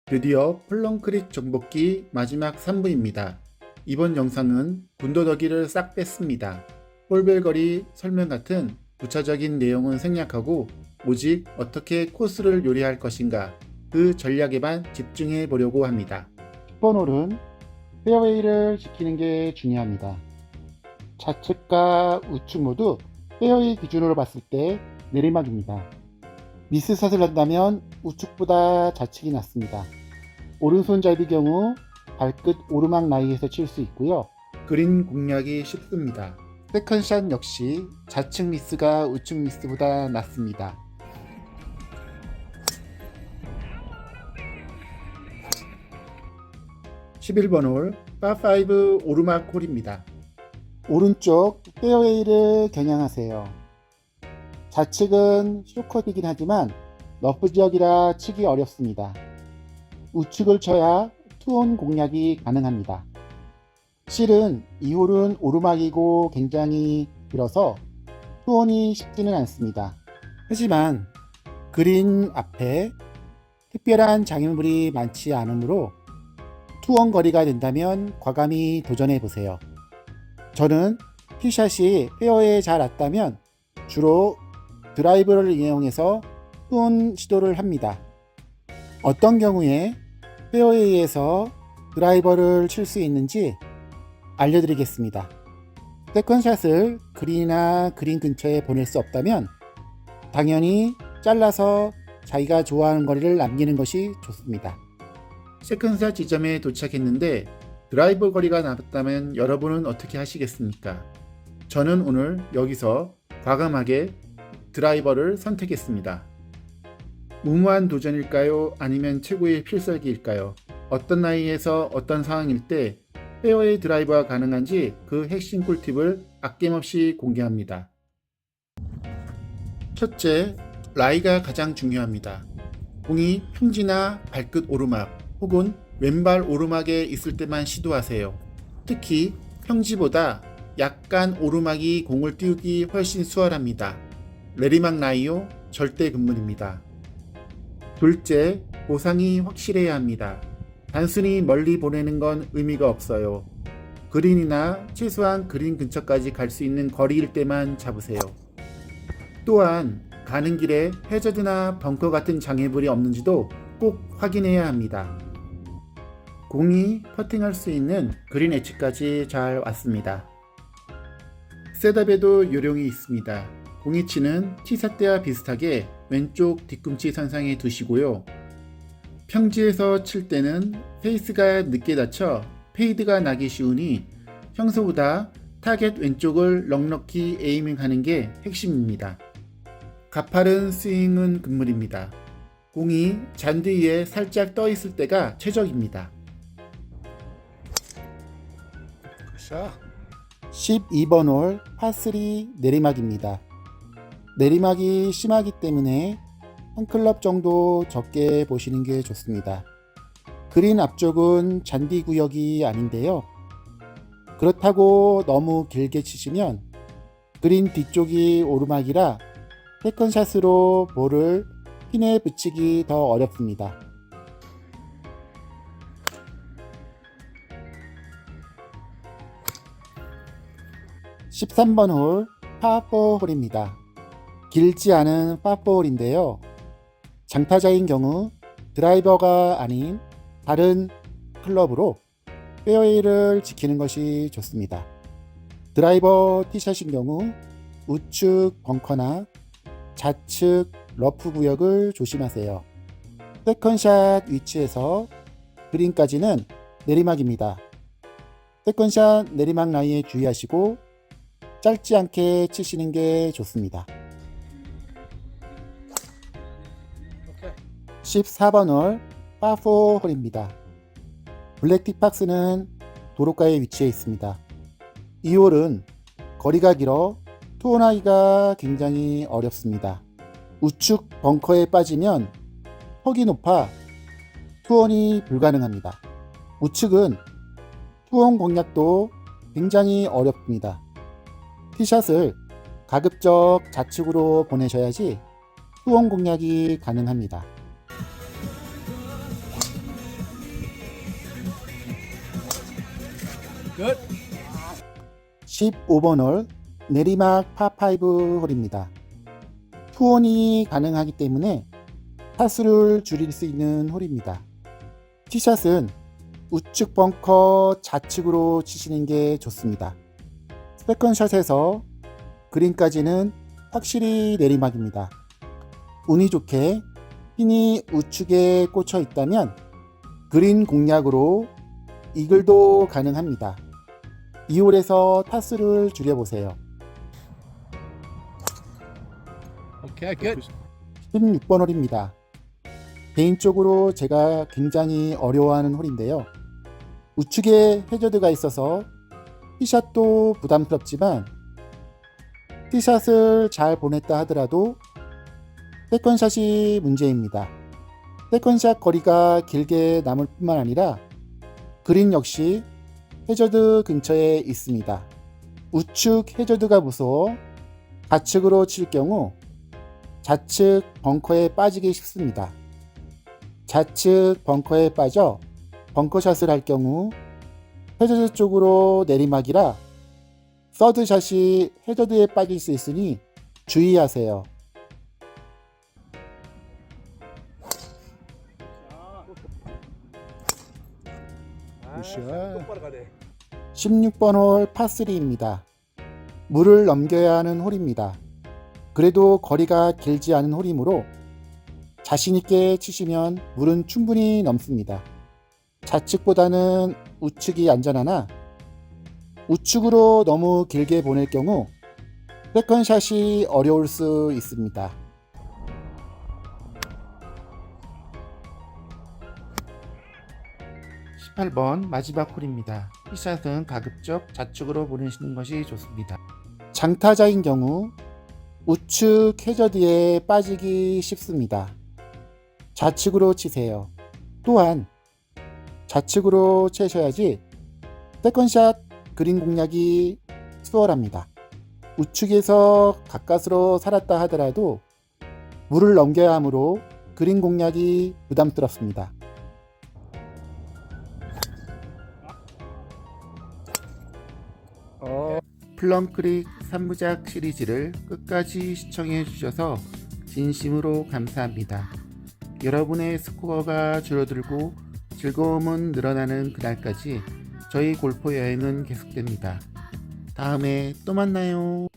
드디어 플럼크릭 정복기 마지막 3부입니다. 이번 영상은 군더더기를 싹 뺐습니다. 홀별거리 설명 같은 부차적인 내용은 생략하고 오직 어떻게 코스를 요리할 것인가 그 전략에만 집중해 보려고 합니다. 1번 홀은 페어웨이를 지키는 게 중요합니다. 좌측과 우측 모두 페어웨이 기준으로 봤을 때 내리막입니다. 미스샷을 한다면 우측보다 좌측이 낫습니다. 오른손잡이 경우 발끝 오르막 라인에서 칠 수 있고요. 그린 공략이 쉽습니다. 세컨샷 역시 좌측 미스가 우측 미스보다 낫습니다. (11번) 홀 파5 오르막 홀입니다. 오른쪽 페어웨이를 겨냥하세요. 좌측은 쇼컷이긴 하지만 러프 지역이라 치기 어렵습니다. 우측을 쳐야 투혼 공략이 가능합니다. 실은 이 홀은 오르막이고 굉장히 길어서 투혼이 쉽지는 않습니다. 하지만 그린 앞에 특별한 장애물이 많지 않으므로 투혼 거리가 된다면 과감히 도전해 보세요. 저는 티샷이 페어에 잘 왔다면 주로 드라이버를 이용해서 투혼 시도를 합니다. 어떤 경우에 페어웨이에서 드라이버를 칠 수 있는지 알려드리겠습니다. 세컨샷을 그린이나 그린 근처에 보낼 수 없다면 당연히 잘라서 자기가 좋아하는 거리를 남기는 것이 좋습니다. 세컨샷 지점에 도착했는데 드라이버 거리가 남았다면 여러분은 어떻게 하시겠습니까? 저는 오늘 여기서 과감하게 드라이버를 선택했습니다. 무모한 도전일까요? 아니면 최고의 필살기일까요? 어떤 나이에서 어떤 상황일 때 페어웨이 드라이버가 가능한지 그 핵심 꿀팁을 아낌없이 공개합니다. 첫째, 라이가 가장 중요합니다. 공이 평지나 발끝 오르막 혹은 왼발 오르막에 있을 때만 시도하세요. 특히 평지보다 약간 오르막이 공을 띄우기 훨씬 수월합니다. 내리막 라이요 절대 금물입니다. 둘째, 보상이 확실해야 합니다. 단순히 멀리 보내는 건 의미가 없어요. 그린이나 최소한 그린 근처까지 갈 수 있는 거리일 때만 잡으세요. 또한 가는 길에 해저드나 벙커 같은 장애물이 없는지도 꼭 확인해야 합니다. 공이 퍼팅할 수 있는 그린 엣지까지 잘 왔습니다. 셋업에도 요령이 있습니다. 공이 치는 티샷 때와 비슷하게 왼쪽 뒤꿈치 선상에 두시고요. 평지에서 칠 때는 페이스가 늦게 닫혀 페이드가 나기 쉬우니 평소보다 타겟 왼쪽을 넉넉히 에이밍하는 게 핵심입니다. 가파른 스윙은 금물입니다. 공이 잔디 위에 살짝 떠 있을 때가 최적입니다. 12번 홀 파3 내리막입니다. 내리막이 심하기 때문에 한 클럽 정도 적게 보시는 게 좋습니다. 그린 앞쪽은 잔디 구역이 아닌데요. 그렇다고 너무 길게 치시면 그린 뒤쪽이 오르막이라 세컨샷으로 볼을 핀에 붙이기 더 어렵습니다. (13번) 홀 파4 홀입니다. 길지 않은 파4 홀인데요. 장타자인 경우 드라이버가 아닌 다른 클럽으로 페어웨이를 지키는 것이 좋습니다. 드라이버 티샷인 경우 우측 벙커나 좌측 러프 구역을 조심하세요. 세컨샷 위치에서 그린까지는 내리막입니다. 세컨샷 내리막 라인에 주의하시고 짧지 않게 치시는 게 좋습니다. 14번 홀 파4 홀입니다. 블랙티 박스는 도로가에 위치해 있습니다. 이 홀은 거리가 길어 투혼하기가 굉장히 어렵습니다. 우측 벙커에 빠지면 턱이 높아 투혼이 불가능합니다. 우측은 투혼 공략도 굉장히 어렵습니다. 티샷을 가급적 좌측으로 보내셔야지 투혼 공략이 가능합니다. 끝. 15번 홀 내리막 파5 홀입니다. 투혼이 가능하기 때문에 타수를 줄일 수 있는 홀입니다. 티샷은 우측 벙커 좌측으로 치시는 게 좋습니다. 세컨샷에서 그린까지는 확실히 내리막입니다. 운이 좋게 핀이 우측에 꽂혀 있다면 그린 공략으로 이글도 가능합니다. 이 홀에서 타수를 줄여보세요. 오케이, 끝. 16번 홀입니다. 개인적으로 제가 굉장히 어려워하는 홀인데요. 우측에 해저드가 있어서 티샷도 부담스럽지만 티샷을 잘 보냈다 하더라도 세컨샷이 문제입니다. 세컨샷 거리가 길게 남을 뿐만 아니라 그린 역시 해저드 근처에 있습니다. 우측 해저드가 무서워 좌측으로 칠 경우 좌측 벙커에 빠지기 쉽습니다. 좌측 벙커에 빠져 벙커샷을 할 경우 해저드 쪽으로 내리막이라 서드샷이 해저드에 빠질 수 있으니 주의하세요. 똑바로 가네. 16번 홀 파3입니다. 물을 넘겨야 하는 홀입니다. 그래도 거리가 길지 않은 홀이므로 자신있게 치시면 물은 충분히 넘습니다. 좌측보다는 우측이 안전하나 우측으로 너무 길게 보낼 경우 세컨샷이 어려울 수 있습니다. 18번 마지막 홀입니다. 티샷은 가급적 좌측으로 보내시는 것이 좋습니다. 장타자인 경우 우측 해저드에 빠지기 쉽습니다. 좌측으로 치세요. 또한 좌측으로 치셔야지 세컨샷 그린 공략이 수월합니다. 우측에서 가까스로 살았다 하더라도 물을 넘겨야 하므로 그린 공략이 부담스럽습니다. 플럼크릭 3부작 시리즈를 끝까지 시청해 주셔서 진심으로 감사합니다. 여러분의 스코어가 줄어들고 즐거움은 늘어나는 그날까지 저희 골프 여행은 계속됩니다. 다음에 또 만나요.